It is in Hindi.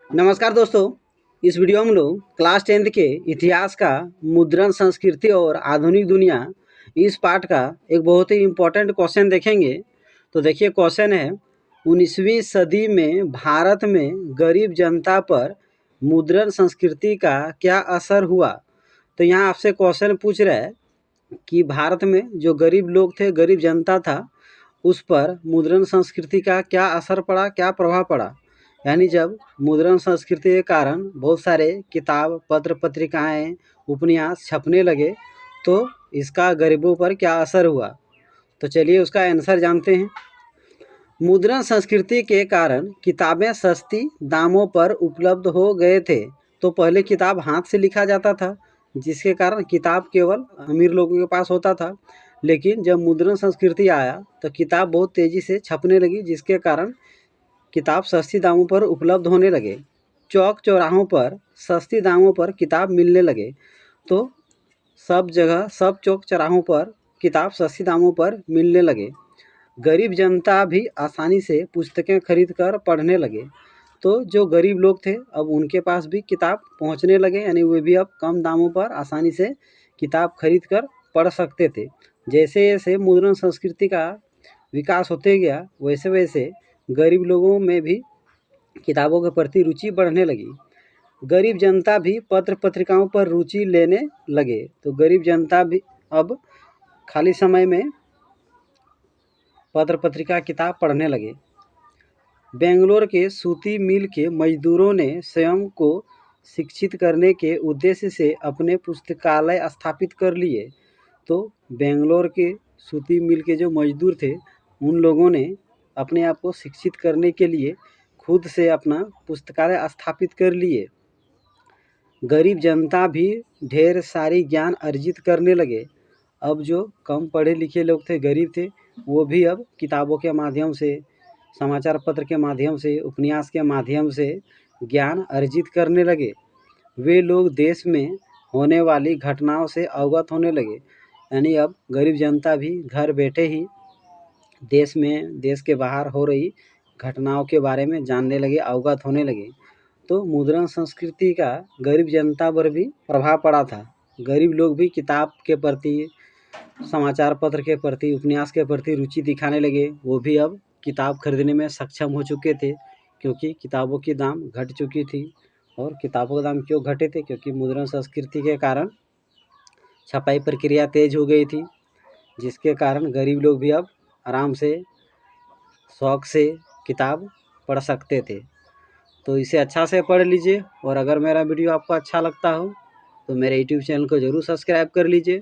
नमस्कार दोस्तों। इस वीडियो में हम लोग क्लास 10th के इतिहास का मुद्रण संस्कृति और आधुनिक दुनिया इस पार्ट का एक बहुत ही इम्पोर्टेंट क्वेश्चन देखेंगे। तो देखिए क्वेश्चन है 19वीं सदी में भारत में गरीब जनता पर मुद्रण संस्कृति का क्या असर हुआ। तो यहाँ आपसे क्वेश्चन पूछ रहा है कि भारत में जो गरीब लोग थे, गरीब जनता था, उस पर मुद्रण संस्कृति का क्या असर पड़ा, क्या प्रभाव पड़ा। यानी जब मुद्रण संस्कृति के कारण बहुत सारे किताब, पत्र पत्रिकाएं, उपन्यास छपने लगे तो इसका गरीबों पर क्या असर हुआ। तो चलिए उसका आंसर जानते हैं। मुद्रण संस्कृति के कारण किताबें सस्ती दामों पर उपलब्ध हो गए थे। तो पहले किताब हाथ से लिखा जाता था, जिसके कारण किताब केवल अमीर लोगों के पास होता था। लेकिन जब मुद्रण संस्कृति आया तो किताब बहुत तेज़ी से छपने लगी, जिसके कारण किताब सस्ती दामों पर उपलब्ध होने लगे। चौक चौराहों पर सस्ती दामों पर किताब मिलने लगे। तो सब जगह, सब चौक चौराहों पर किताब सस्ती दामों पर मिलने लगे। गरीब जनता भी आसानी से पुस्तकें खरीद कर पढ़ने लगे। तो जो गरीब लोग थे अब उनके पास भी किताब पहुंचने लगे, यानी वे भी अब कम दामों पर आसानी से किताब खरीद कर पढ़ सकते थे। जैसे जैसे मुद्रण संस्कृति का विकास होते गया, वैसे वैसे गरीब लोगों में भी किताबों के प्रति रुचि बढ़ने लगी। गरीब जनता भी पत्र पत्रिकाओं पर रुचि लेने लगे। तो गरीब जनता भी अब खाली समय में पत्र पत्रिका किताब पढ़ने लगे। बेंगलोर के सूती मिल के मजदूरों ने स्वयं को शिक्षित करने के उद्देश्य से अपने पुस्तकालय स्थापित कर लिए। तो बेंगलोर के सूती मिल के जो मजदूर थे, उन लोगों ने अपने आप को शिक्षित करने के लिए खुद से अपना पुस्तकालय स्थापित कर लिए। गरीब जनता भी ढेर सारी ज्ञान अर्जित करने लगे। अब जो कम पढ़े लिखे लोग थे, गरीब थे, वो भी अब किताबों के माध्यम से, समाचार पत्र के माध्यम से, उपन्यास के माध्यम से ज्ञान अर्जित करने लगे। वे लोग देश में होने वाली घटनाओं से अवगत होने लगे। यानी अब गरीब जनता भी घर बैठे ही देश में, देश के बाहर हो रही घटनाओं के बारे में जानने लगे, अवगत होने लगे। तो मुद्रण संस्कृति का गरीब जनता पर भी प्रभाव पड़ा था। गरीब लोग भी किताब के प्रति, समाचार पत्र के प्रति, उपन्यास के प्रति रुचि दिखाने लगे। वो भी अब किताब खरीदने में सक्षम हो चुके थे, क्योंकि किताबों की दाम घट चुकी थी। और किताबों के दाम क्यों घटे थे? क्योंकि मुद्रण संस्कृति के कारण छपाई प्रक्रिया तेज हो गई थी, जिसके कारण गरीब लोग भी अब आराम से, शौक से किताब पढ़ सकते थे। तो इसे अच्छा से पढ़ लीजिए। और अगर मेरा वीडियो आपको अच्छा लगता हो तो मेरे यूट्यूब चैनल को ज़रूर सब्सक्राइब कर लीजिए।